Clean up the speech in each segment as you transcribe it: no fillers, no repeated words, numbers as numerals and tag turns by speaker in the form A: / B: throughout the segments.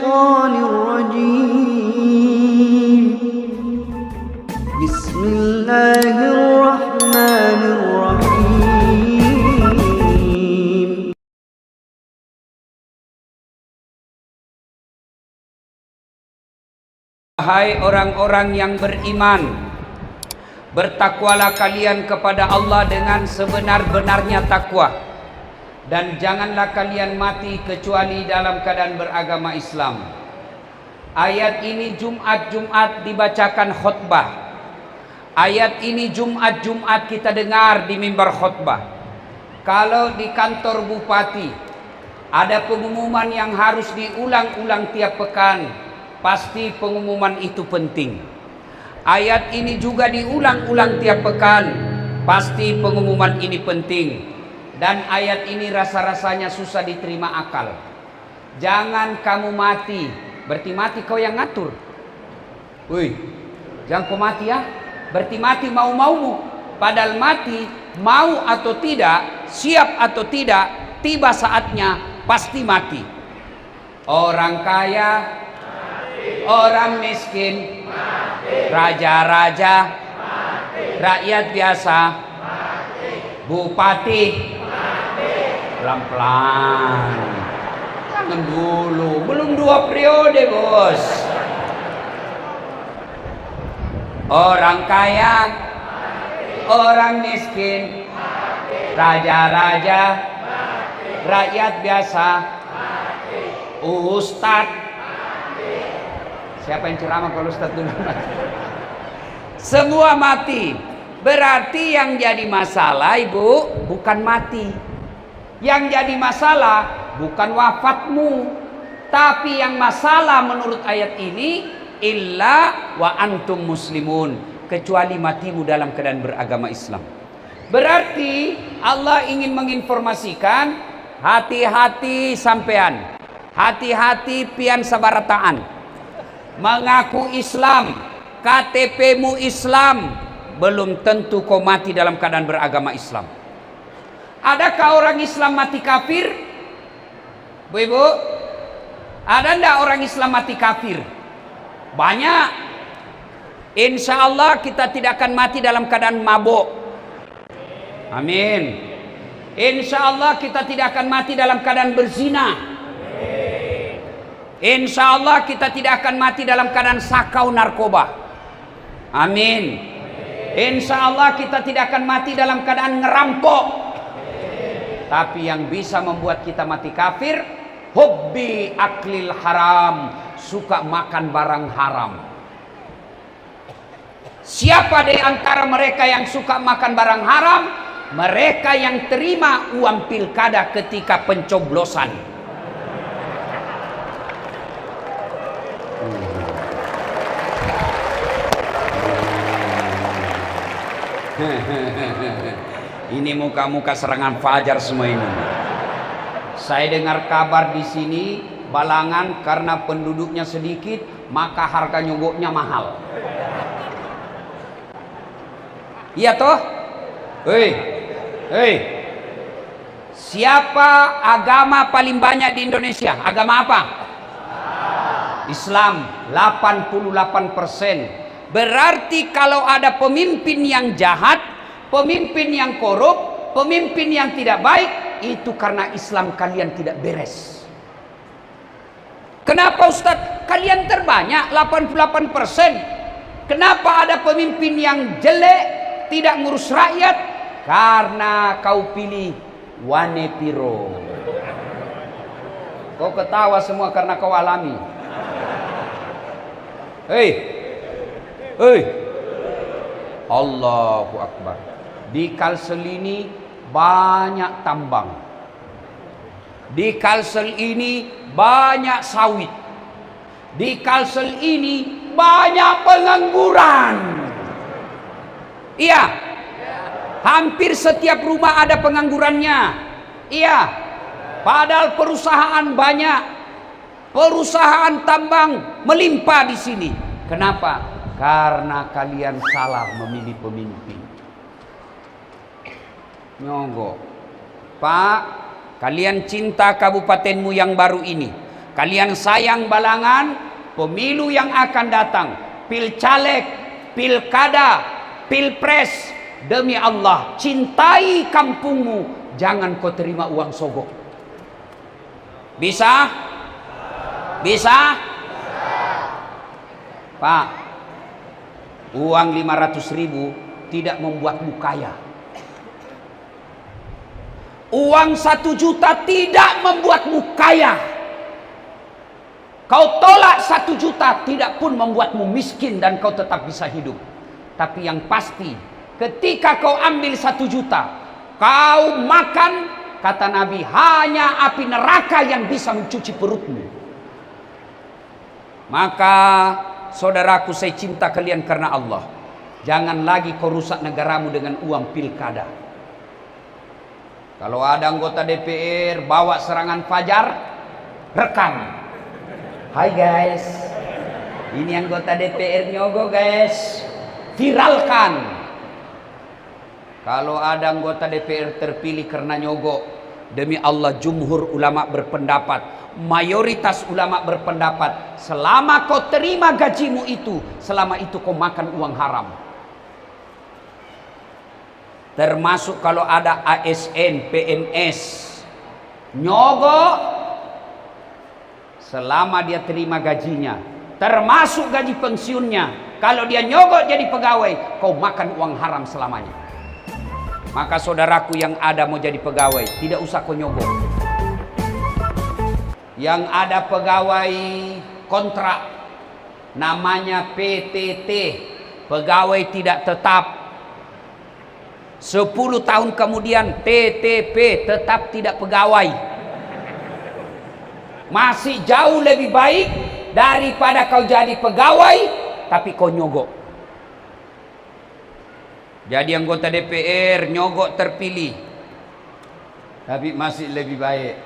A: الشيطان الرجيم بسم الله الرحمن الرحيم
B: Hai orang-orang yang beriman, bertakwalah kalian kepada Allah dengan sebenar-benarnya takwa, dan janganlah kalian mati kecuali dalam keadaan beragama Islam. Ayat ini Jumat dibacakan khutbah. Ayat ini Jumat kita dengar di mimbar khutbah. Kalau di kantor bupati ada pengumuman yang harus diulang-ulang tiap pekan, pasti pengumuman itu penting. Ayat ini juga diulang-ulang tiap pekan, pasti pengumuman ini penting. Dan ayat ini rasa-rasanya susah diterima akal. Jangan kamu mati, berarti mati kau yang ngatur. Woi, jangan kau mati ya, berarti mati mau-maumu. Padahal mati, mau atau tidak, siap atau tidak, tiba saatnya pasti mati. Orang kaya, orang miskin, raja-raja, rakyat biasa, bupati, pelan-pelan, jangan dulu, belum 2 periode bos. Orang kaya, orang miskin, raja-raja, rakyat biasa, ustadz. Siapa yang ceramah kalau ustadz dulu? Semua mati. Berarti yang jadi masalah ibu bukan mati. Yang jadi masalah bukan wafatmu. Tapi yang masalah menurut ayat ini, illa wa antum muslimun, kecuali matimu dalam keadaan beragama Islam. Berarti Allah ingin menginformasikan, hati-hati sampean, hati-hati pian sabarataan. Mengaku Islam, KTP-mu Islam, belum tentu kau mati dalam keadaan beragama Islam. Adakah orang Islam mati kafir? Bu ibu, ada enggak orang Islam mati kafir? Banyak. Insya Allah kita tidak akan mati dalam keadaan mabuk. Amin. Insya Allah kita tidak akan mati dalam keadaan berzina. Insya Allah kita tidak akan mati dalam keadaan sakau narkoba. Amin. Insya Allah kita tidak akan mati dalam keadaan ngerampok. Tapi yang bisa membuat kita mati kafir, hubbi aklil haram, suka makan barang haram. Siapa di antara mereka yang suka makan barang haram? Mereka yang terima uang pilkada ketika pencoblosan. Ini muka-muka serangan fajar semua ini. Saya dengar kabar di sini Balangan karena penduduknya sedikit, maka harga nyogoknya mahal. Iya toh? Hei. Siapa agama paling banyak di Indonesia? Agama apa? Islam, 88%. Berarti kalau ada pemimpin yang jahat, pemimpin yang korup, pemimpin yang tidak baik, itu karena Islam kalian tidak beres. Kenapa Ustadz? Kalian terbanyak 88%. Kenapa ada pemimpin yang jelek, tidak ngurus rakyat? Karena kau pilih wane piro. Kau ketawa semua karena kau alami. Hei. Allahu Akbar. Di Kalsel ini banyak tambang. Di Kalsel ini banyak sawit. Di Kalsel ini banyak pengangguran. Iya. Hampir setiap rumah ada penganggurannya. Iya. Padahal perusahaan banyak. Perusahaan tambang melimpah di sini. Kenapa? Karena kalian salah memilih pemimpin. Nyonggo. Pak, kalian cinta kabupatenmu yang baru ini. Kalian sayang Balangan, pemilu yang akan datang, pilcaleg, pilkada, pilpres, demi Allah, cintai kampungmu, jangan kau terima uang sogok. Bisa? Bisa? Pak, uang 500.000 tidak membuatmu kaya. Uang 1 juta tidak membuatmu kaya. Kau tolak 1 juta tidak pun membuatmu miskin dan kau tetap bisa hidup. Tapi yang pasti, ketika kau ambil 1 juta, kau makan, kata Nabi, hanya api neraka yang bisa mencuci perutmu. Maka saudaraku, saya cinta kalian karena Allah. Jangan lagi kau rusak negaramu dengan uang pilkada. Kalau ada anggota DPR bawa serangan fajar, rekam. Hai guys, ini anggota DPR nyogok guys, viralkan. Kalau ada anggota DPR terpilih karena nyogok, demi Allah, jumhur ulama berpendapat, mayoritas ulama berpendapat, selama kau terima gajimu itu, selama itu kau makan uang haram. Termasuk kalau ada ASN, PNS nyogok, selama dia terima gajinya, termasuk gaji pensiunnya, kalau dia nyogok jadi pegawai, kau makan uang haram selamanya. Maka saudaraku yang ada mau jadi pegawai, tidak usah kau nyogok. Yang ada pegawai kontrak, namanya PTT, pegawai tidak tetap. 10 tahun kemudian TTP, tetap tidak pegawai. Masih jauh lebih baik daripada kau jadi pegawai tapi kau nyogok. Jadi anggota DPR nyogok terpilih, tapi masih lebih baik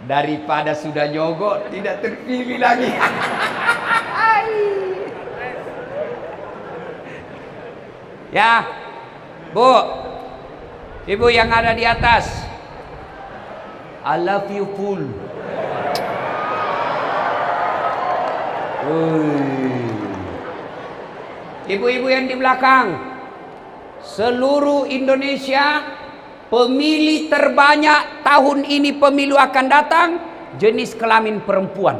B: daripada sudah nyogok tidak terpilih lagi. Ya, Bu, Ibu yang ada di atas, I love you full. Ibu-ibu yang di belakang, seluruh Indonesia, pemilih terbanyak tahun ini pemilu akan datang jenis kelamin perempuan.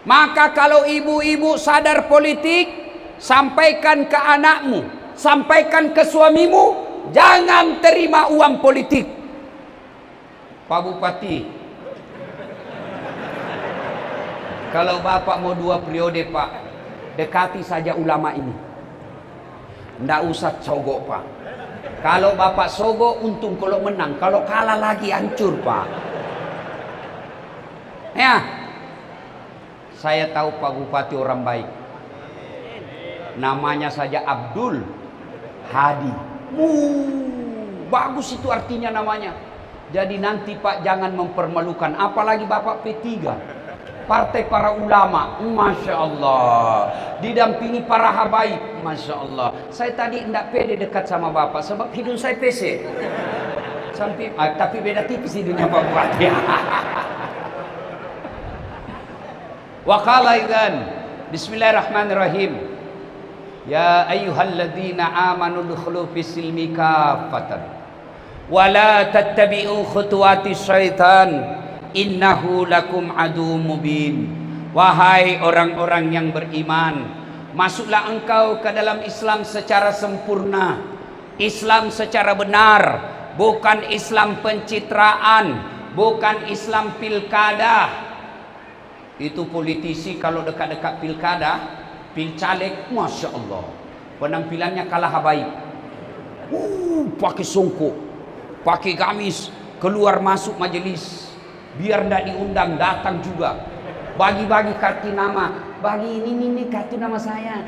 B: Maka kalau ibu-ibu sadar politik, sampaikan ke anakmu, sampaikan ke suamimu, jangan terima uang politik. Pak Bupati, kalau Bapak mau 2 periode Pak, dekati saja ulama ini. Nggak usah sogok Pak. Kalau Bapak sogok untung kalau menang, kalau kalah lagi hancur Pak. Ya, saya tahu Pak Bupati orang baik. Namanya saja Abdul Hadi. Bagus itu artinya namanya. Jadi nanti Pak jangan mempermalukan, apalagi Bapak P3. Partai para ulama, Masya Allah, didampingi para habaib, Masya Allah. Saya tadi tidak pede dekat sama Bapak sebab hidung saya pesek. Sampai, tapi beda tipis hidungnya Pak Bupati. Wa qala idzan, bismillahirrahmanirrahim. Ya ayyuhalladzina amanu dukhulu fis-silmi kaffatan wa la tattabi'u khutuwatis syaitan. Innahu lakum adu mubin. Wahai orang-orang yang beriman, masuklah engkau ke dalam Islam secara sempurna, Islam secara benar, bukan Islam pencitraan, bukan Islam pilkada. Itu politisi kalau dekat-dekat pilkada, pilcaleg, Masya Allah, penampilannya kalah habaib. Pakai songkok, pakai gamis, keluar masuk majelis, biar tidak diundang datang juga, bagi-bagi kartu nama, bagi ini kartu nama saya,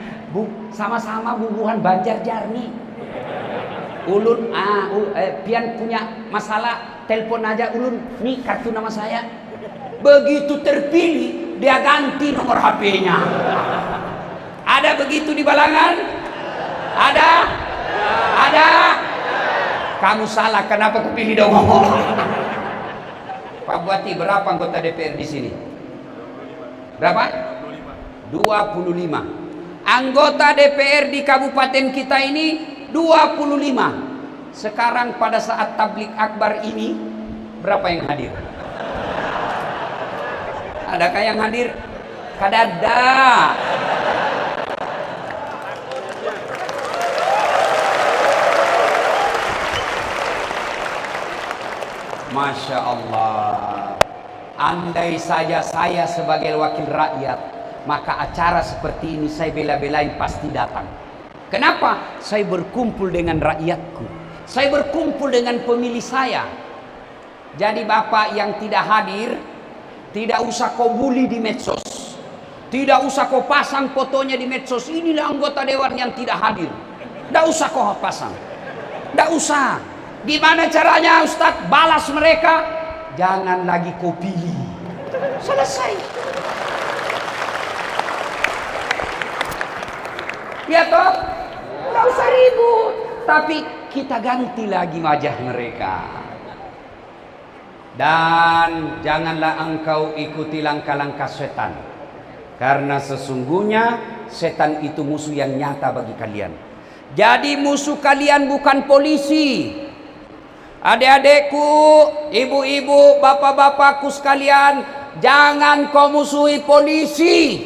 B: sama-sama bubuhan Banjarjarni. Ulun, pian punya masalah, telepon aja Ulun, nih kartu nama saya. Begitu terpilih, dia ganti nomor HP-nya. Ada begitu di Balangan? Ada? Ada? Kamu salah, kenapa kepilih dong? Pak Bupati, berapa anggota DPR di sini? Berapa? 25. Anggota DPR di kabupaten kita ini 25. Sekarang pada saat tablik akbar ini berapa yang hadir? Adakah yang hadir? Kadada. Masya Allah. Andai saja saya sebagai wakil rakyat, maka acara seperti ini saya bela-belain pasti datang. Kenapa? Saya berkumpul dengan rakyatku, saya berkumpul dengan pemilih saya. Jadi bapak yang tidak hadir, tidak usah kau bully di medsos, tidak usah kau pasang fotonya di medsos. Inilah anggota dewan yang tidak hadir. Tidak usah kau pasang, tidak usah. Gimana caranya Ustadz balas mereka? Jangan lagi kau pilih. Selesai. Ya toh? Nggak usah ribut. Tapi kita ganti lagi wajah mereka. Dan janganlah engkau ikuti langkah-langkah setan. Karena sesungguhnya setan itu musuh yang nyata bagi kalian. Jadi musuh kalian bukan polisi. Adik-adikku, ibu-ibu, bapak-bapakku sekalian, jangan kau musuhi polisi.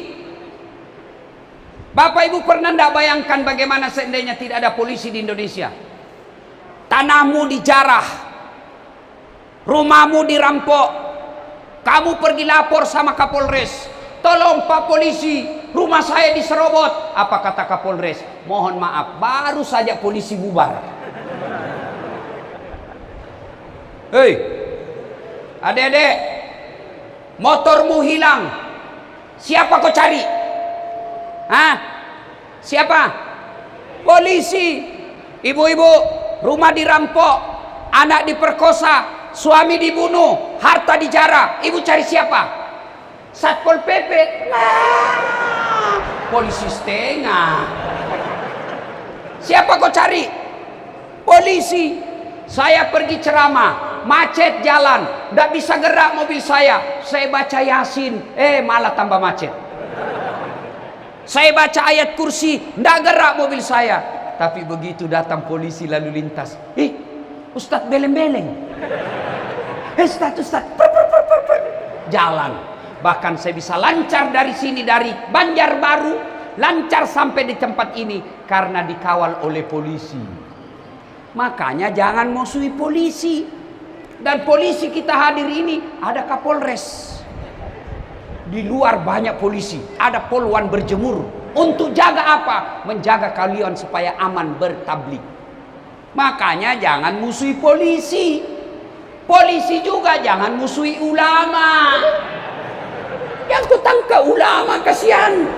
B: Bapak ibu pernah tidak bayangkan bagaimana seandainya tidak ada polisi di Indonesia? Tanahmu dijarah, rumahmu dirampok, kamu pergi lapor sama Kapolres, tolong Pak Polisi, rumah saya diserobot. Apa kata Kapolres? Mohon maaf, baru saja polisi bubar. Hei, adik-adik, motormu hilang, siapa kau cari? Hah? Siapa? Polisi. Ibu-ibu, rumah dirampok, anak diperkosa, suami dibunuh, harta dijarah. Ibu cari siapa? Satpol PP. Nah, polisi setengah. Siapa kau cari? Polisi. Saya pergi ceramah, macet jalan, tidak bisa gerak mobil saya baca Yasin, malah tambah macet. Saya baca ayat kursi, tidak gerak mobil saya. Tapi begitu datang polisi lalu lintas, Ustadz beleng-beleng, Ustadz jalan. Bahkan saya bisa lancar dari sini, dari Banjarbaru, lancar sampai di tempat ini karena dikawal oleh polisi. Makanya jangan musuhi polisi. Dan polisi kita hadir ini ada Kapolres. Di luar banyak polisi, ada poluan berjemur. Untuk jaga apa? Menjaga kalian supaya aman bertablik. Makanya jangan musuhi polisi. Polisi juga jangan musuhi ulama. Yang kutangka ulama, kasihan.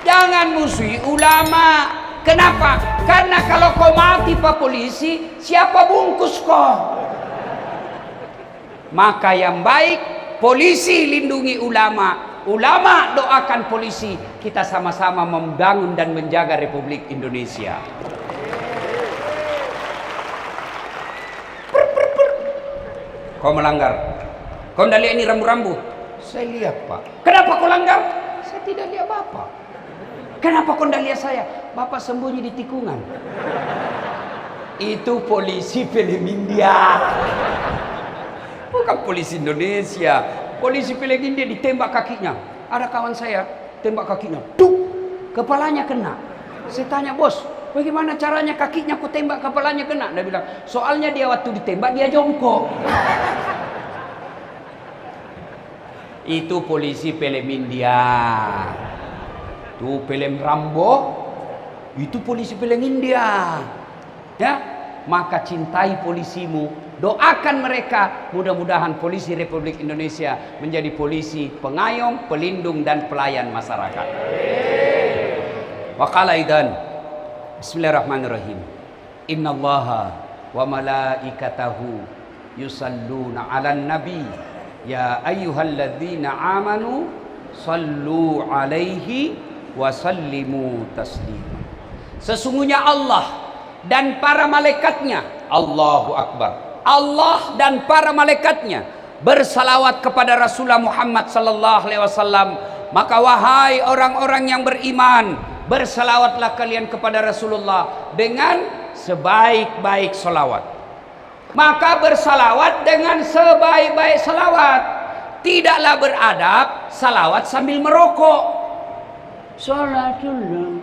B: Jangan musuhi ulama. Kenapa? Karena kalau kau mati Pak Polisi, siapa bungkus kau? Maka yang baik, polisi lindungi ulama, ulama doakan polisi. Kita sama-sama membangun dan menjaga Republik Indonesia. Kau melanggar. Kau tidak lihat ini rambu-rambu? Saya lihat Pak. Kenapa kau langgar? Saya tidak lihat Bapak. Kenapa kau tidak lihat saya? Bapak sembunyi di tikungan. Itu polisi film India, bukan polisi Indonesia. Polisi film India ditembak kakinya. Ada kawan saya tembak kakinya, duk, kepalanya kena. Saya tanya, bos, bagaimana caranya kakinya aku tembak kepalanya kena? Dia bilang, soalnya dia waktu ditembak dia jongkok. Itu polisi film India. Tuh film Rambo, itu polisi film India. Ya, maka cintai polisimu, doakan mereka. Mudah-mudahan polisi Republik Indonesia menjadi polisi pengayom, pelindung dan pelayan masyarakat. Wa qala aidan, bismillahirrahmanirrahim. Innallaha wa malaikatahu yusalluna 'alan nabi ya ayyuhalladzina amanu sallu 'alaihi wa sallimu taslima. Sesungguhnya Allah dan para malaikatnya. Allahu Akbar. Allah dan para malaikatnya bersalawat kepada Rasulullah Muhammad sallallahu alaihi wasallam. Maka wahai orang-orang yang beriman, bersalawatlah kalian kepada Rasulullah dengan sebaik-baik salawat. Maka bersalawat dengan sebaik-baik salawat. Tidaklah beradab salawat sambil merokok. Salatullah.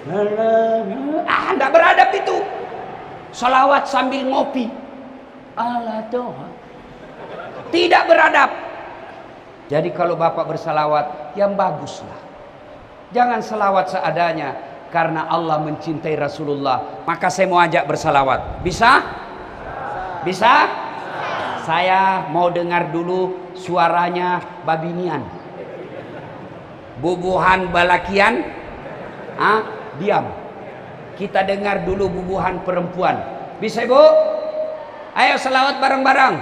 B: Tidak beradab itu. Salawat sambil ngopi. Allah Tuhan. Tidak beradab. Jadi kalau Bapak bersalawat, yang baguslah. Jangan salawat seadanya. Karena Allah mencintai Rasulullah. Maka saya mau ajak bersalawat. Bisa? Bisa? Saya mau dengar dulu suaranya Babinian. Bubuhan Balakian. Diam. Kita dengar dulu bubuhan perempuan. Bisa Ibu? Ayo salawat bareng-bareng.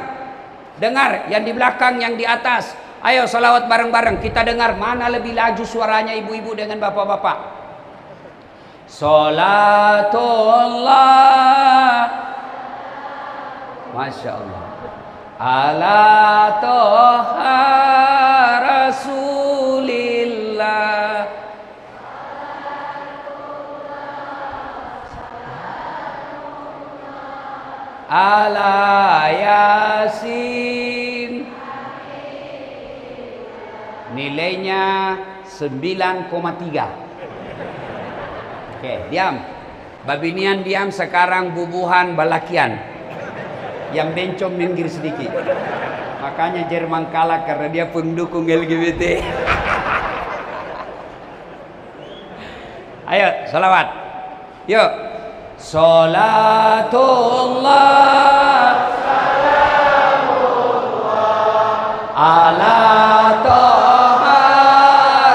B: Dengar yang di belakang, yang di atas. Ayo salawat bareng-bareng. Kita dengar mana lebih laju suaranya ibu-ibu dengan bapak-bapak. Salatullah. Masya Allah. Ala toha Rasulillah. Ala Yasin. Nilainya 9,3. Oke, diam. Babinian diam. Sekarang bubuhan Balakian. Yang bencong minggir sedikit. Makanya Jerman kalah karena dia pendukung LGBT. Ayo, salawat. Yuk. Salatullah. Salamullah. Ala toha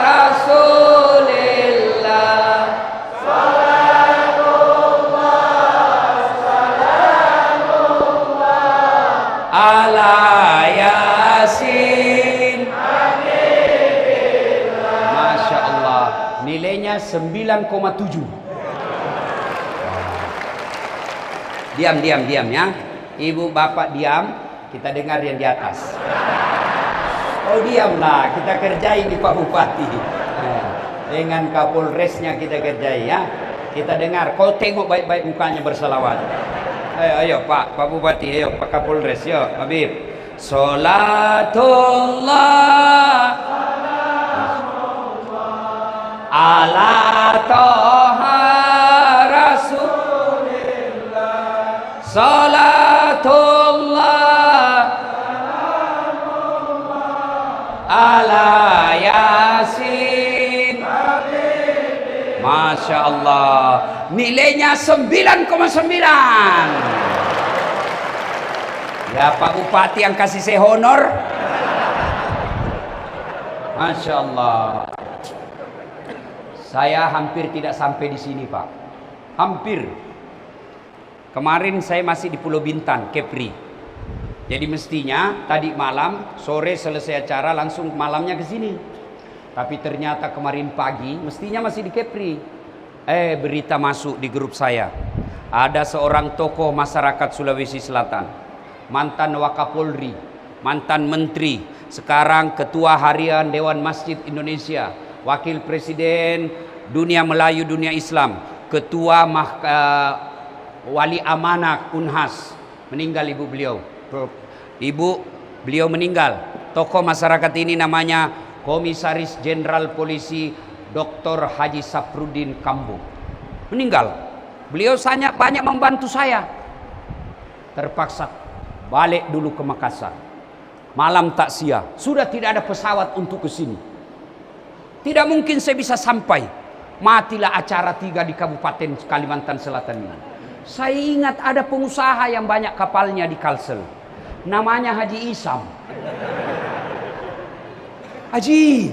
B: Rasulillah. Salamullah. Salamullah. Ala Yasin. Masya Allah. Nilainya 9,7. Diam ya. Ibu bapak diam. Kita dengar yang di atas. Oh diamlah. Kita kerjain di Pak Bupati. Dengan Kapolresnya kita kerjain ya. Kita dengar. Kau tengok baik-baik mukanya bersalawat. Ayo Pak Bupati. Ayo Pak Kapolres. Yo Habib. Salatullah. Ala toha Rasul. Salatullah. Ala Yasin. Masya Allah. Nilainya 9,9. Ya Pak Bupati yang kasih saya honor. Masya Allah. Saya hampir tidak sampai di sini Pak. Hampir. Kemarin saya masih di Pulau Bintan, Kepri. Jadi mestinya tadi malam, sore selesai acara langsung malamnya ke sini. Tapi ternyata kemarin pagi mestinya masih di Kepri. Berita masuk di grup saya. Ada seorang tokoh masyarakat Sulawesi Selatan, mantan Wakapolri, mantan menteri, sekarang ketua harian Dewan Masjid Indonesia, wakil presiden dunia Melayu dunia Islam, ketua Wali Amanah Unhas, meninggal ibu beliau. Ibu beliau meninggal. Tokoh masyarakat ini namanya Komisaris Jenderal Polisi Dr. Haji Saprudin Kambu. Meninggal. Beliau banyak membantu saya. Terpaksa balik dulu ke Makassar. Malam takziah. Sudah tidak ada pesawat untuk ke sini. Tidak mungkin saya bisa sampai. Matilah acara 3 di Kabupaten Kalimantan Selatan ini. Saya ingat ada pengusaha yang banyak kapalnya di Kalsel. Namanya Haji Isam. Haji,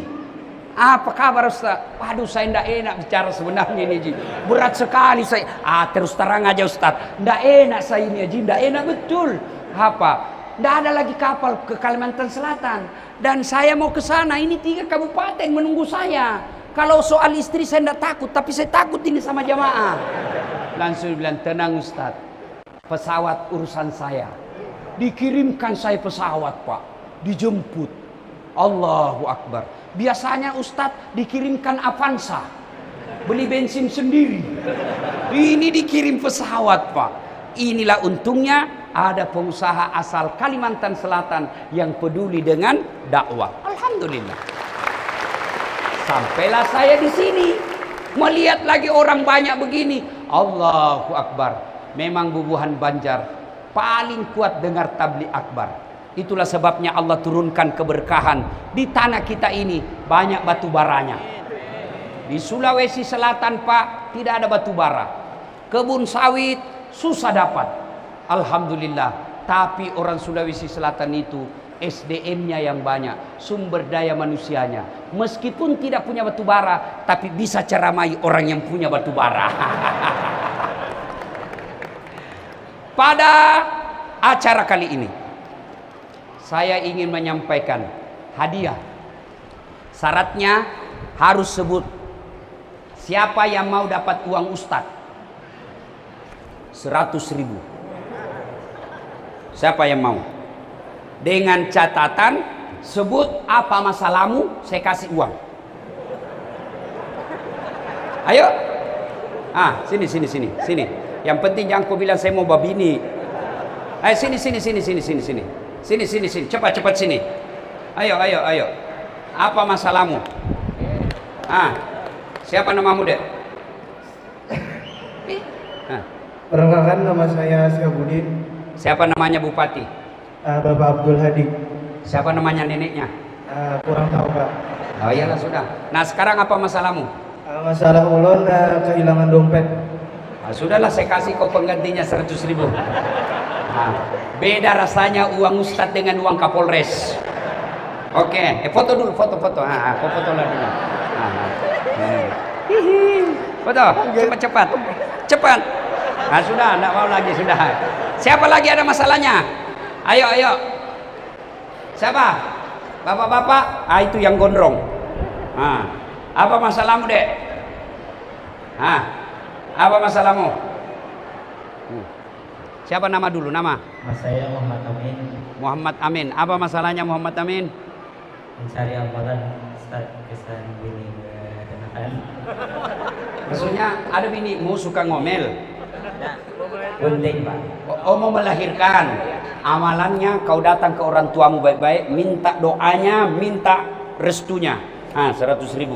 B: apa kabar Ustaz? Waduh saya tidak enak bicara sebenarnya ini Haji. Berat sekali saya. Terus terang aja Ustaz. Tidak enak saya ini Haji. Tidak enak betul. Apa? Tidak ada lagi kapal ke Kalimantan Selatan. Dan saya mau ke sana. Ini 3 kabupaten menunggu saya. Kalau soal istri saya tidak takut. Tapi saya takut ini sama jamaah. Langsung bilang, tenang Ustaz, pesawat urusan saya. Dikirimkan saya pesawat Pak, dijemput. Allahu Akbar. Biasanya Ustadz dikirimkan Avanza, beli bensin sendiri. Ini dikirim pesawat Pak. Inilah untungnya ada pengusaha asal Kalimantan Selatan yang peduli dengan dakwah. Alhamdulillah. Sampailah saya di sini, melihat lagi orang banyak begini. Allahu Akbar. Memang Bubuhan Banjar paling kuat dengar tabligh akbar. Itulah sebabnya Allah turunkan keberkahan di tanah kita ini, banyak batu baranya. Di Sulawesi Selatan Pak, tidak ada batu bara. Kebun sawit susah dapat. Alhamdulillah. Tapi orang Sulawesi Selatan itu SDM-nya yang banyak, sumber daya manusianya. Meskipun tidak punya batu bara, tapi bisa ceramai orang yang punya batu bara. Pada acara kali ini, saya ingin menyampaikan hadiah. Syaratnya harus sebut siapa yang mau dapat uang Ustadz 100.000. Siapa yang mau? Dengan catatan sebut apa masalahmu, saya kasih uang. Ayo. Sini. Yang penting jangan kau bilang saya mau babini. Ayo sini. Sini. Cepat sini. Ayo. Apa masalahmu? Siapa namamu, Dek?
C: Perkenalkan, nama saya Syabudin.
B: Siapa namanya Bupati?
C: Bapak Abdul Hadi.
B: Siapa namanya neneknya?
C: Kurang tahu, Pak.
B: Oh iyalah sudah. Nah sekarang apa masalahmu?
C: Masalah ulun kehilangan dompet.
B: Sudahlah saya kasih kau penggantinya 100.000. Beda rasanya uang Ustadz dengan uang Kapolres. Oke, foto dulu, foto. Kau fotolah dulu. Foto, cepat. Sudah, enggak mau lagi sudah. Siapa lagi ada masalahnya? Ayo. Siapa? Bapak-bapak? Itu yang gondrong. Apa masalahmu, Dek? Apa masalahmu? Siapa nama dulu? Nama?
D: Saya Muhammad Amin.
B: Muhammad Amin. Apa masalahnya Muhammad Amin?
D: Mencari amalan Ustaz kesan bini kenakan.
B: Maksudnya ada binimu suka ngomel?
D: Gunting, Pak.
B: Oh mau melahirkan. Amalannya kau datang ke orang tuamu baik-baik, minta doanya, minta restunya. 100.000.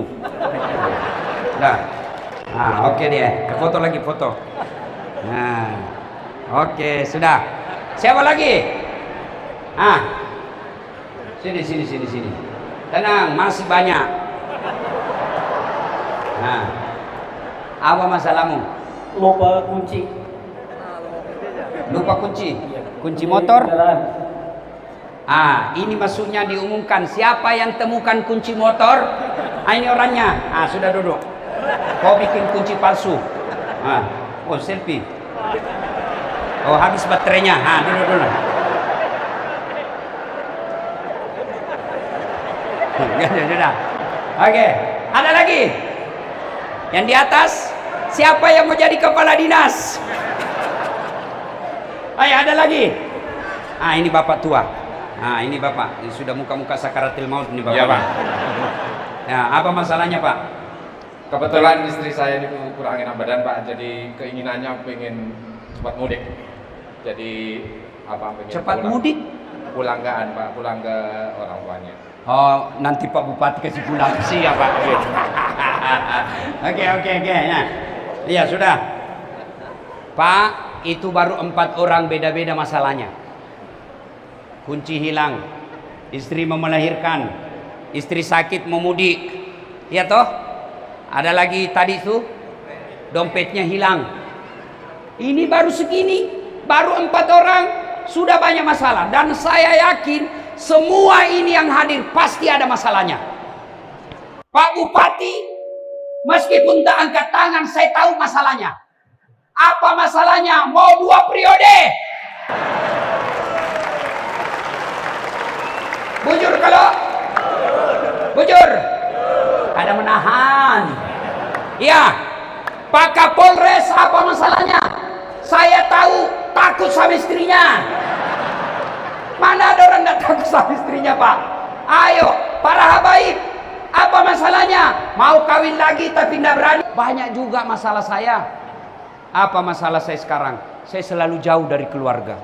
B: Nah. Oke dia. Foto lagi. Oke, sudah. Siapa lagi? Sini. Tenang, masih banyak. Apa masalahmu?
D: Lupa kunci.
B: Lupa kunci? Kunci motor? Ini maksudnya diumumkan siapa yang temukan kunci motor? Ini orangnya. Sudah duduk. Kau bikin kunci palsu. Selfie. Habis baterainya. Dulu. Sudah. Oke. Ada lagi? Yang di atas, siapa yang mau jadi kepala dinas? Ayo, ada lagi? Ini bapak tua. Ini bapak. Ini sudah muka-muka sakaratil maut nih bapak.
E: Iya, Pak.
B: Apa masalahnya, Pak?
E: Kebetulan istri saya ini kurang enak badan, Pak. Jadi keinginannya pengen cepat mudik. Jadi pengen
B: cepat mudik?
E: Pulang ke orang tuanya.
B: Nanti Pak Bupati kasih pulang siap, Pak. Oke. Nah. Iya, sudah. Pak, itu baru 4 orang, beda-beda masalahnya. Kunci hilang, istri mau melahirkan, istri sakit mau mudik. Iya toh? Ada lagi tadi tuh, dompetnya hilang. Ini baru segini, baru 4 orang, sudah banyak masalah. Dan saya yakin semua ini yang hadir pasti ada masalahnya. Pak Bupati, meskipun tak angkat tangan, saya tahu masalahnya. Apa masalahnya? Mau 2 periode. Bujur kalau? Bujur. Ada menahan. Ya. Pak Kapolres, apa masalah? masalahnya? Saya tahu, takut sama istrinya. Mana ada orang tidak takut sama istrinya, Pak? Ayo, para habaib, apa masalahnya? Mau kawin lagi tapi tidak berani. Banyak juga masalah saya. Apa masalah saya sekarang? Saya selalu jauh dari keluarga.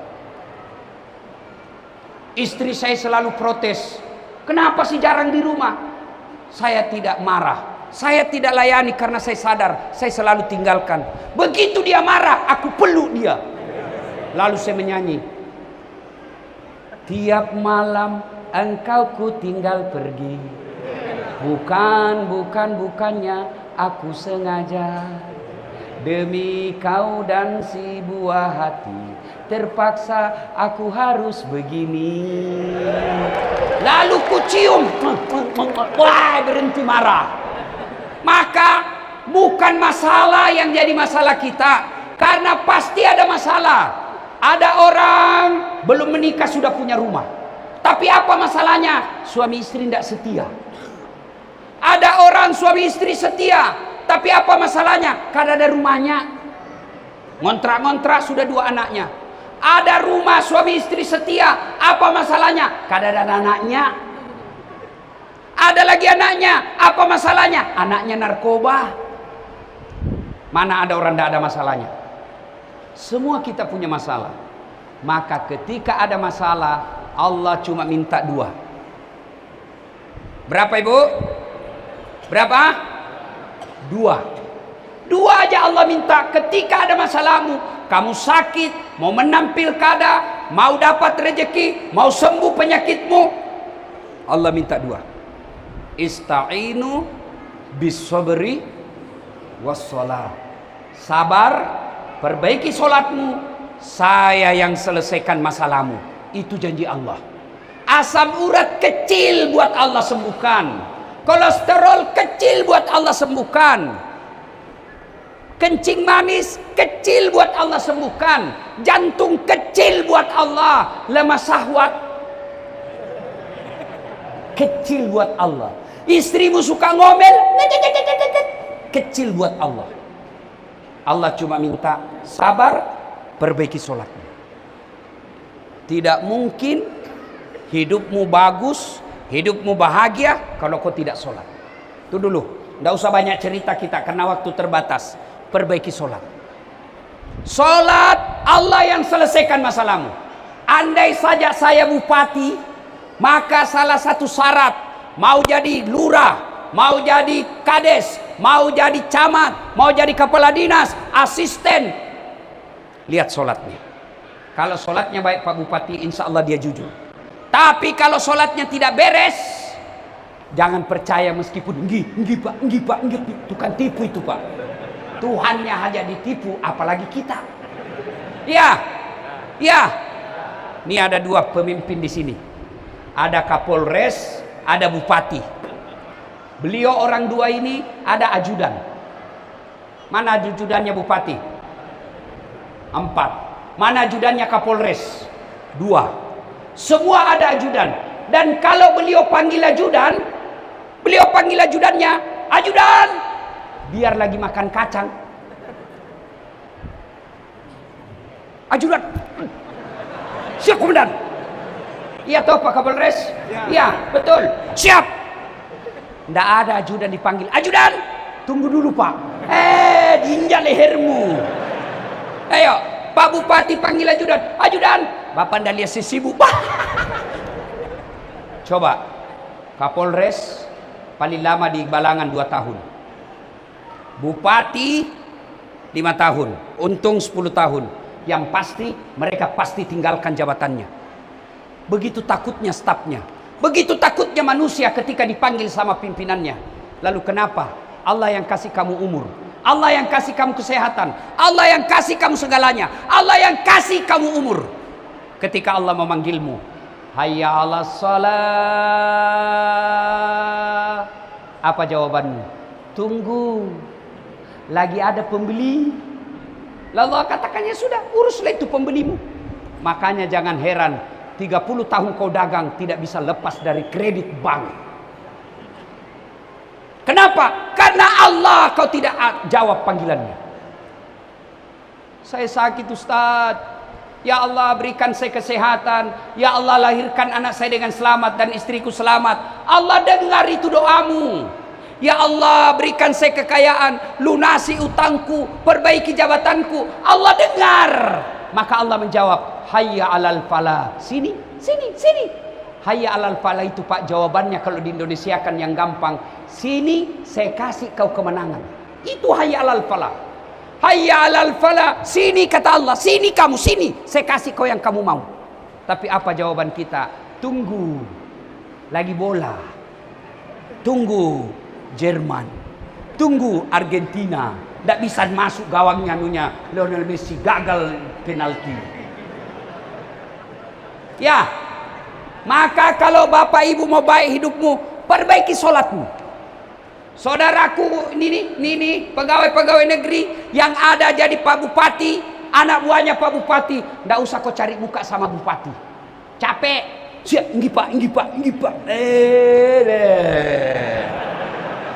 B: Istri saya selalu protes. Kenapa sih jarang di rumah? Saya tidak marah. Saya tidak layani karena saya sadar saya selalu tinggalkan. Begitu dia marah, aku peluk dia. Lalu saya menyanyi. Tiap malam engkau ku tinggal pergi. Bukannya aku sengaja. Demi kau dan si buah hati, terpaksa aku harus begini. Lalu ku cium. Wah, berhenti marah. Maka bukan masalah yang jadi masalah kita, karena pasti ada masalah. Ada orang belum menikah sudah punya rumah, tapi apa masalahnya? Suami istri tidak setia. Ada orang suami istri setia, tapi apa masalahnya? Karena ada rumahnya. Ngontrak-ngontrak sudah 2 anaknya. Ada rumah suami istri setia, apa masalahnya? Karena ada anaknya. Ada lagi anaknya, apa masalahnya? Anaknya narkoba. Mana ada orang tidak ada masalahnya? Semua kita punya masalah. Maka ketika ada masalah, Allah cuma minta 2. Berapa ibu? Berapa? 2 aja Allah minta. Ketika ada masalahmu, kamu sakit, mau menang pilkada, mau dapat rezeki, mau sembuh penyakitmu, Allah minta 2. Ista'inu bis-sabri was-shalah. Sabar, perbaiki solatmu, saya yang selesaikan masalahmu. Itu janji Allah. Asam urat kecil buat Allah sembuhkan. Kolesterol kecil buat Allah sembuhkan. Kencing manis kecil buat Allah sembuhkan. Jantung kecil buat Allah. Lemah syahwat kecil buat Allah. Istrimu suka ngomel, kecil buat Allah. Allah cuma minta sabar, perbaiki sholatmu. Tidak mungkin hidupmu bagus, hidupmu bahagia kalau kau tidak sholat. Itu dulu. Tidak usah banyak cerita kita karena waktu terbatas. Perbaiki sholat. Sholat Allah yang selesaikan masalahmu. Andai saja saya bupati, maka salah satu syarat, mau jadi lurah, mau jadi kades, mau jadi camat, mau jadi kepala dinas, asisten, lihat sholatnya. Kalau sholatnya baik Pak Bupati, insya Allah dia jujur. Tapi kalau sholatnya tidak beres, jangan percaya meskipun enggih Pak, tukang tipu itu Pak. Tuhannya hanya ditipu, apalagi kita. Ya. Ini ada 2 pemimpin di sini. Ada Kapolres, ada Bupati. Beliau orang 2 ini ada ajudan. Mana ajudannya Bupati? 4. Mana ajudannya Kapolres? 2. Semua ada ajudan. Dan kalau beliau panggil ajudan, beliau panggil ajudannya, ajudan, biar lagi makan kacang. Ajudan, siap komandan. Iya toh Pak Kapolres? Iya betul. Siap. Tidak ada ajudan dipanggil. Ajudan, tunggu dulu Pak. Diinjak lehermu. Ayo Pak Bupati panggil ajudan. Ajudan, Bapak ndak lihat sibuk. Coba Kapolres paling lama di Balangan 2 tahun. Bupati 5 tahun. Untung 10 tahun. Yang pasti mereka pasti tinggalkan jabatannya. Begitu takutnya stafnya. Begitu takutnya manusia ketika dipanggil sama pimpinannya. Lalu kenapa? Allah yang kasih kamu umur. Allah yang kasih kamu kesehatan. Allah yang kasih kamu segalanya. Allah yang kasih kamu umur. Ketika Allah memanggilmu, hayya 'alas shalah. Apa jawabanmu? Tunggu. Lagi ada pembeli. Lalu Allah katakannya sudah, uruslah itu pembelimu. Makanya jangan heran 30 tahun kau dagang tidak bisa lepas dari kredit bank. Kenapa? Karena Allah kau tidak jawab panggilannya. Saya sakit Ustaz. Ya Allah berikan saya kesehatan. Ya Allah lahirkan anak saya dengan selamat dan istriku selamat. Allah dengar itu doamu. Ya Allah berikan saya kekayaan, lunasi utangku, perbaiki jabatanku. Allah dengar. Maka Allah menjawab, hayya alal falah. Sini, sini, sini. Hayya alal falah itu Pak jawabannya kalau di Indonesia kan yang gampang. Sini saya kasih kau kemenangan. Itu hayya alal falah. Hayya alal falah. Sini kata Allah, sini kamu, sini. Saya kasih kau yang kamu mau. Tapi apa jawaban kita? Tunggu. Lagi bola. Tunggu Jerman. Tunggu Argentina. Tidak bisa masuk gawangnya nunya. Lionel Messi gagal penalti. Ya. Maka kalau bapak ibu mau baik hidupmu, perbaiki sholatmu. Saudaraku ini pegawai-pegawai negeri yang ada jadi Pak Bupati, anak buahnya Pak Bupati, ndak usah kau cari muka sama Bupati. Capek. Siap, inggi Pak.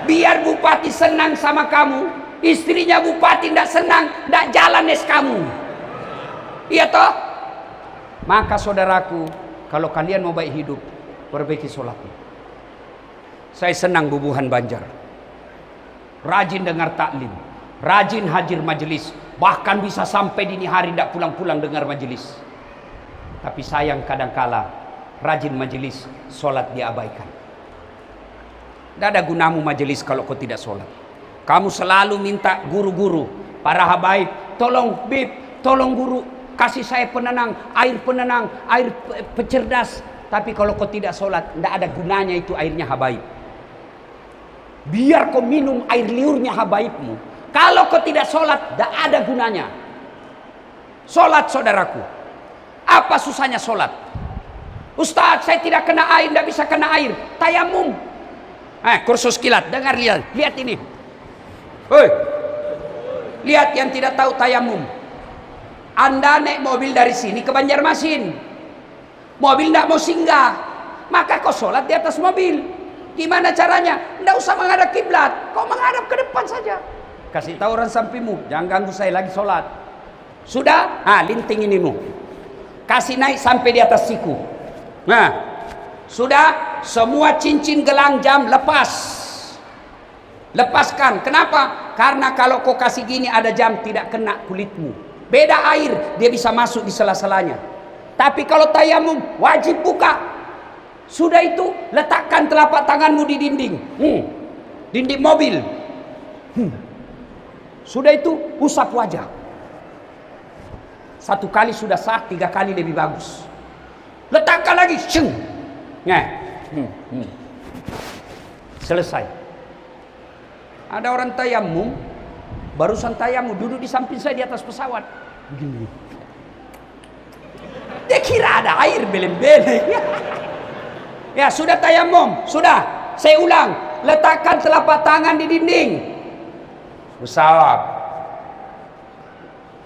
B: Biar Bupati senang sama kamu, istrinya Bupati ndak senang, ndak jalan es kamu. Iya toh? Maka saudaraku, kalau kalian mau baik hidup, perbaiki sholatmu. Saya senang Bubuhan Banjar. Rajin dengar taklim, rajin hadir majelis, bahkan bisa sampai dini hari tidak pulang-pulang dengar majelis. Tapi sayang kadangkala rajin majelis, sholat diabaikan. Tidak ada gunamu majelis kalau kau tidak sholat. Kamu selalu minta guru-guru, para habaib, tolong bib, tolong guru, kasih saya penenang, air pecerdas. Tapi kalau kau tidak sholat, tidak ada gunanya itu airnya habaib. Biar kau minum air liurnya habaibmu. Kalau kau tidak sholat, tidak ada gunanya. Sholat saudaraku. Apa susahnya sholat? Ustaz, saya tidak kena air, tidak bisa kena air. Tayamum. Kursus kilat, dengar lihat ini. Hei, lihat yang tidak tahu tayamum. Anda naik mobil dari sini ke Banjarmasin. Mobil tidak mau singgah, maka kau sholat di atas mobil. Gimana caranya? Tidak usah menghadap kiblat, kau menghadap ke depan saja. Kasih tahu orang sampingmu, jangan ganggu saya lagi sholat. Sudah? Linting inimu. Kasih naik sampai di atas siku. Nah, sudah? Semua cincin gelang jam lepas. Lepaskan. Kenapa? Karena kalau kau kasih gini ada jam tidak kena kulitmu. Beda air, dia bisa masuk di sela-selanya. Tapi kalau tayamum wajib buka. Sudah itu letakkan telapak tanganmu di dinding. Dinding mobil. Sudah itu usap wajah. 1 kali sudah sah, 3 kali lebih bagus. Letakkan lagi. Selesai. Ada orang tayamum, barusan tayamum duduk di samping saya di atas pesawat. Begini. Dia kira ada air beleng-beleng. Ya sudah tayamum, sudah. Saya ulang, letakkan telapak tangan di dinding. Usap.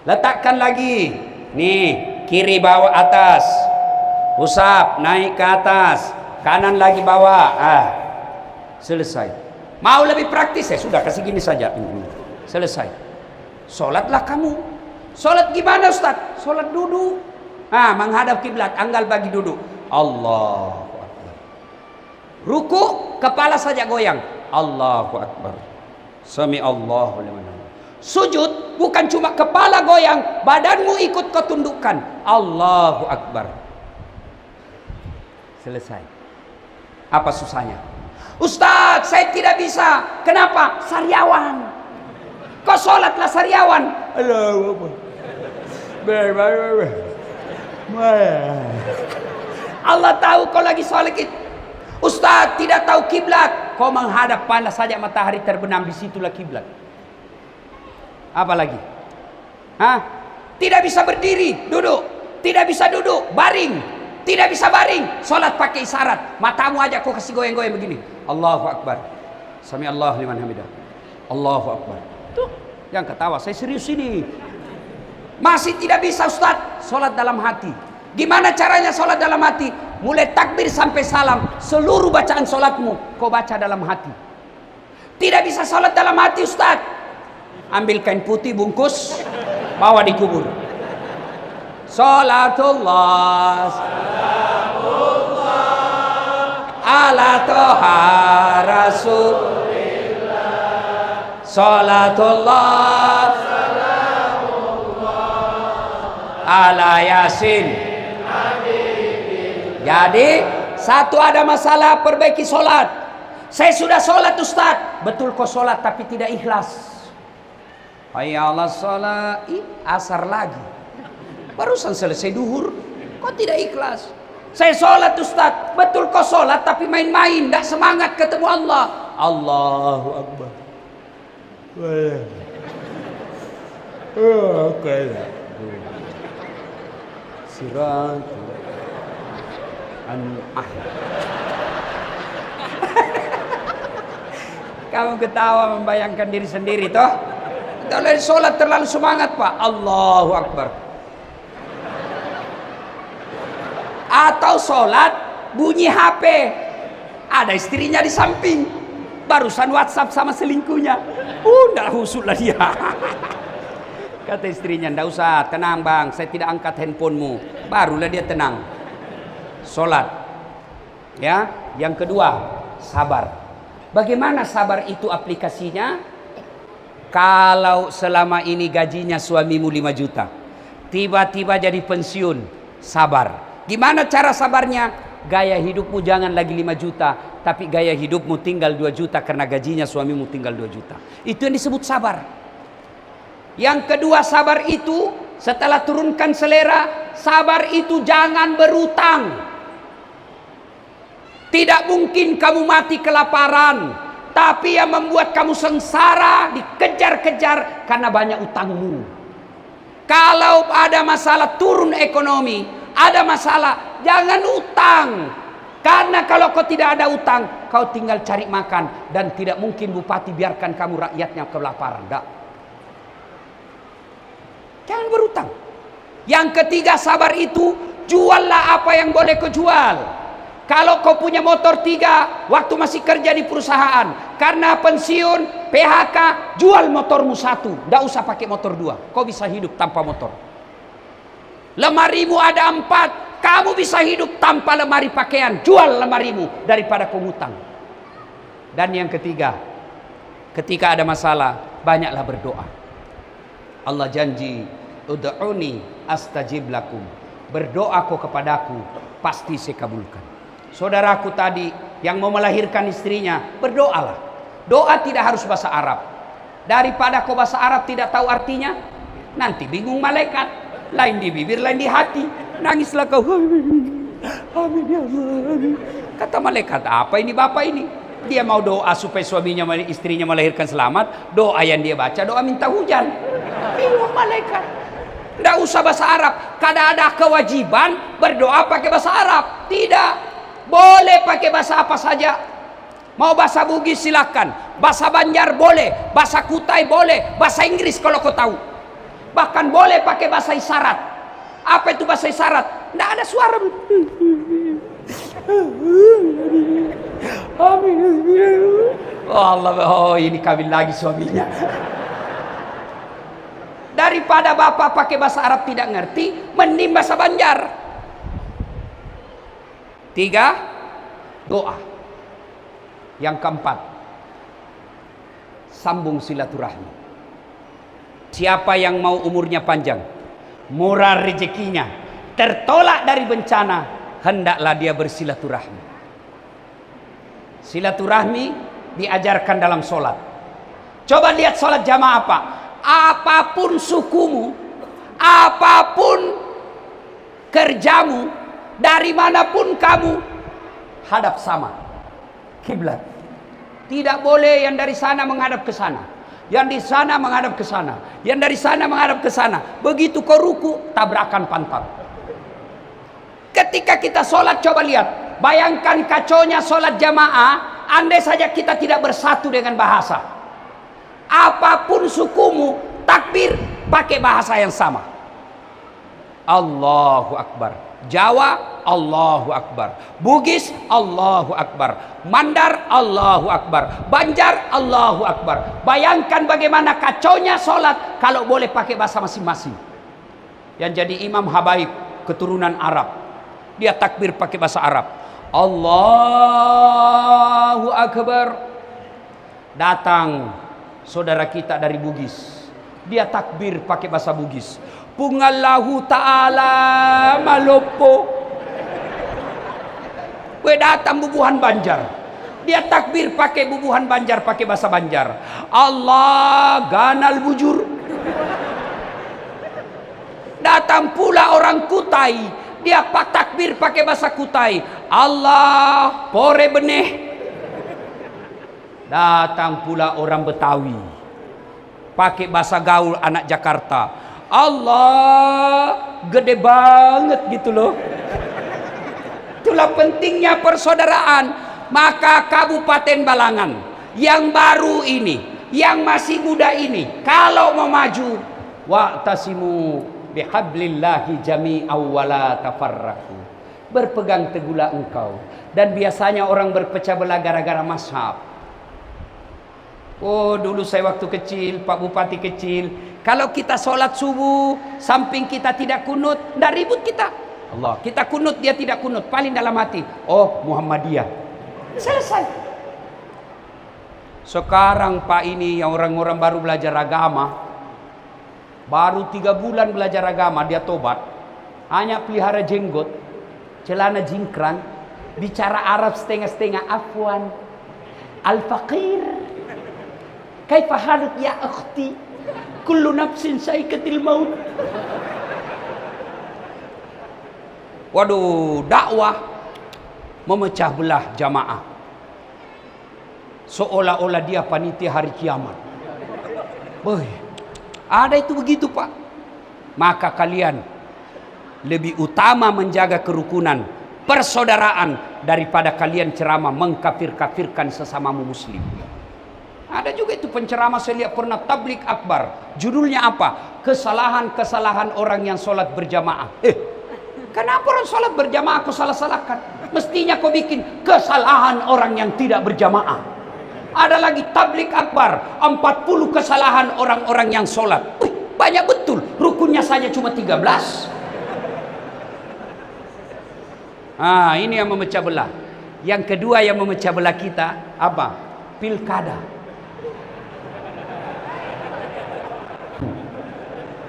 B: Letakkan lagi. Nih, kiri bawah atas. Usap, naik ke atas. Kanan lagi bawah. Selesai. Mau lebih praktis ya sudah kasih gini saja. Selesai. Sholatlah kamu. Sholat gimana Ustaz? Sholat duduk. Menghadap kiblat, anggal bagi duduk. Allah. Ruku, kepala saja goyang. Allahu Akbar. Sami Allahu liman hamidah. Sujud, bukan cuma kepala goyang, badanmu ikut kau tundukkan. Allahu Akbar. Selesai. Apa susahnya? Ustaz, saya tidak bisa. Kenapa? Sariawan. Kau sholatlah sariawan. Allahu Akbar. Allah tahu kau lagi sholat itu. Ustaz tidak tahu kiblat, kau menghadap mana saja matahari terbenam, disitulah kiblat. Apa lagi? Tidak bisa berdiri, duduk. Tidak bisa duduk, baring. Tidak bisa baring, sholat pakai isyarat. Matamu aja kau kasih goyang-goyang begini. Allahu Akbar. Sami Allahu liman hamidah. Allahu Akbar. Tuh, yang ketawa, saya serius ini. Masih tidak bisa Ustaz, sholat dalam hati. Gimana caranya sholat dalam hati? Mulai takbir sampai salam, seluruh bacaan sholatmu kau baca dalam hati. Tidak bisa sholat dalam hati Ustaz. Ambil kain putih bungkus, bawa dikubur. Salatullah ala toha rasulillah. Salatullah ala yasin. Jadi satu ada masalah, perbaiki solat. Saya sudah solat Ustaz. Betul kau solat tapi tidak ikhlas. Hayya 'alas shalah, asar lagi. Barusan selesai duhur, kok tidak ikhlas? Saya sholat Ustaz, betul kau sholat tapi main-main, tidak semangat ketemu Allah. Allahu Akbar. Oke. Sirat. Kamu ketawa membayangkan diri sendiri toh? Kalau sholat terlalu semangat Pak. Allahu Akbar. Atau sholat bunyi HP, ada istrinya di samping, barusan WhatsApp sama selingkuhnya. Ndak husuk lah dia. Kata istrinya, ndak usah, tenang bang, saya tidak angkat handphonemu. Barulah dia tenang. Sholat. Ya, yang kedua, sabar. Bagaimana sabar itu aplikasinya? Kalau selama ini gajinya suamimu 5 juta, tiba-tiba jadi pensiun, sabar. Gimana cara sabarnya? Gaya hidupmu jangan lagi 5 juta, tapi gaya hidupmu tinggal 2 juta karena gajinya suamimu tinggal 2 juta. Itu yang disebut sabar. Yang kedua, sabar itu setelah turunkan selera, sabar itu jangan berutang. Tidak mungkin kamu mati kelaparan, tapi yang membuat kamu sengsara, dikejar-kejar karena banyak utangmu. Kalau ada masalah turun ekonomi, ada masalah, jangan utang. Karena kalau kau tidak ada utang, kau tinggal cari makan. Dan tidak mungkin bupati biarkan kamu rakyatnya kelaparan. Enggak. Jangan berutang. Yang ketiga, sabar itu, juallah apa yang boleh kau jual. Kalau kau punya motor 3, waktu masih kerja di perusahaan, karena pensiun, PHK, jual motormu 1. Tidak usah pakai motor 2. Kau bisa hidup tanpa motor. Lemarimu ada 4, kamu bisa hidup tanpa lemari pakaian. Jual lemarimu daripada kau ngutang. Dan yang ketiga, ketika ada masalah, banyaklah berdoa. Allah janji, ud'uni astajib lakum. Berdoa kau kepadaku, pasti saya kabulkan. Saudaraku tadi yang mau melahirkan istrinya, berdoalah. Doa tidak harus bahasa Arab. Daripada kau bahasa Arab tidak tahu artinya, nanti bingung malaikat. Lain di bibir, lain di hati. Nangislah kau. Amin ya Allah. Kata malaikat, apa ini bapak ini? Dia mau doa supaya suaminya, istrinya melahirkan selamat. Doa yang dia baca, doa minta hujan. Bingung malaikat. Tidak usah bahasa Arab. Kadang ada kewajiban berdoa pakai bahasa Arab. Tidak. Boleh pakai bahasa apa saja. Mau bahasa Bugis silakan, bahasa Banjar boleh, bahasa Kutai boleh, bahasa Inggris kalau kau tahu. Bahkan boleh pakai bahasa isyarat. Apa itu bahasa isyarat? Tidak ada suara. Oh Allah, oh ini kawin lagi suaminya. Daripada bapak pakai bahasa Arab tidak ngerti, mending bahasa Banjar. 3, doa. Yang keempat, sambung silaturahmi. Siapa yang mau umurnya panjang, murah rezekinya, tertolak dari bencana, hendaklah dia bersilaturahmi. Silaturahmi diajarkan dalam sholat. Coba lihat sholat jamaah apa. Apapun sukumu, apapun kerjamu, dari manapun kamu, hadap sama kiblat. Tidak boleh yang dari sana menghadap ke sana, yang di sana menghadap ke sana, yang dari sana menghadap ke sana. Begitu kau ruku, tabrakan pantat. Ketika kita sholat, coba lihat, bayangkan kacaunya sholat jamaah. Andai saja kita tidak bersatu dengan bahasa, apapun sukumu, takbir pakai bahasa yang sama. Allahu Akbar. Jawa, Allahu Akbar. Bugis, Allahu Akbar. Mandar, Allahu Akbar. Banjar, Allahu Akbar. Bayangkan bagaimana kacaunya sholat kalau boleh pakai bahasa masing-masing. Yang jadi imam habaib, keturunan Arab, dia takbir pakai bahasa Arab. Allahu Akbar. Datang saudara kita dari Bugis, dia takbir pakai bahasa Bugis. Pungallahu ta'ala malopo. We datang bubuhan Banjar, dia takbir pakai bubuhan Banjar, pakai bahasa Banjar. Allah ganal bujur. Datang pula orang Kutai, dia takbir pakai bahasa Kutai. Allah pore beneh. Datang pula orang Betawi, pakai bahasa gaul anak Jakarta. Allah gede banget gitu loh. Itulah pentingnya persaudaraan. Maka Kabupaten Balangan yang baru ini, yang masih muda ini, kalau mau maju, wa'tasimu bihablillahi jami'aw wa la tafarraqu. Berpegang teguhlah engkau. Dan biasanya orang berpecah belah gara-gara mazhab. Oh, dulu saya waktu kecil, Pak Bupati kecil, kalau kita sholat subuh, samping kita tidak kunut, tidak ribut kita. Allah, kita kunut, dia tidak kunut, paling dalam hati, oh Muhammadiyah, selesai. Sekarang Pak ini yang orang-orang baru belajar agama, baru 3 bulan belajar agama, dia tobat, hanya pelihara jenggot, celana jingkrang, bicara Arab setengah-setengah, afwan, al-faqir, kaifa haluk ya akhti, kullu nafsin saikatil maut. Waduh, dakwah memecah belah jamaah, seolah-olah dia panitia hari kiamat. Boy, ada itu begitu Pak. Maka kalian lebih utama menjaga kerukunan, persaudaraan, daripada kalian ceramah mengkafir-kafirkan sesamamu muslim. Ada juga itu penceramah, saya lihat pernah tablik akbar. Judulnya apa? Kesalahan-kesalahan orang yang sholat berjamaah. Kenapa orang sholat berjamaah kau salah-salahkan? Mestinya kau bikin kesalahan orang yang tidak berjamaah. Ada lagi tablik akbar, 40 kesalahan orang-orang yang sholat. Banyak betul, rukunnya saja cuma 13. Ini yang memecah belah. Yang kedua yang memecah belah kita apa? Pilkada.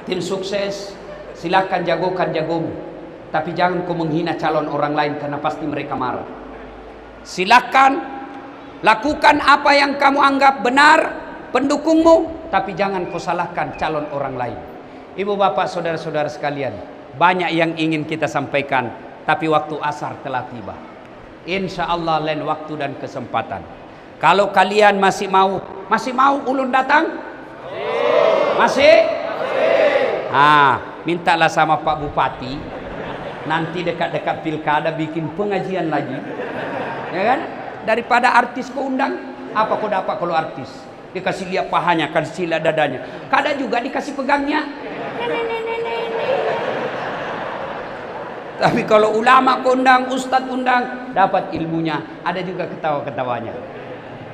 B: Tim sukses, silakan jagokan jagomu, tapi jangan kau menghina calon orang lain karena pasti mereka marah. Silakan lakukan apa yang kamu anggap benar, pendukungmu, tapi jangan kau salahkan calon orang lain. Ibu bapak saudara-saudara sekalian, banyak yang ingin kita sampaikan, tapi waktu asar telah tiba. Insya Allah lain waktu dan kesempatan. Kalau kalian masih mau ulun datang? Masih? Mintalah sama Pak Bupati, nanti dekat-dekat pilkada bikin pengajian lagi, ya kan? Daripada artis kau undang, apa kau dapat kalau artis? Dikasih lihat pahanya, kasih lihat dadanya, kadang juga dikasih pegangnya. Tapi kalau ulama kau undang, ustadz undang, dapat ilmunya, ada juga ketawa-ketawanya.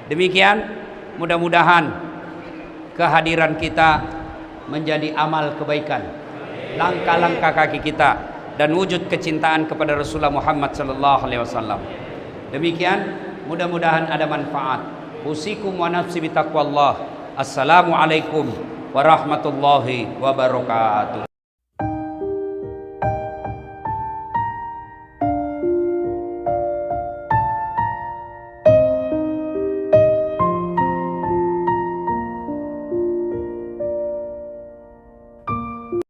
B: Demikian, mudah-mudahan kehadiran kita menjadi amal kebaikan, langkah-langkah kaki kita, dan wujud kecintaan kepada Rasulullah Muhammad sallallahu alaihi wasallam. Demikian, mudah-mudahan ada manfaat. Usikum wa nafsi bitaqwallah. Assalamualaikum warahmatullahi wabarakatuh.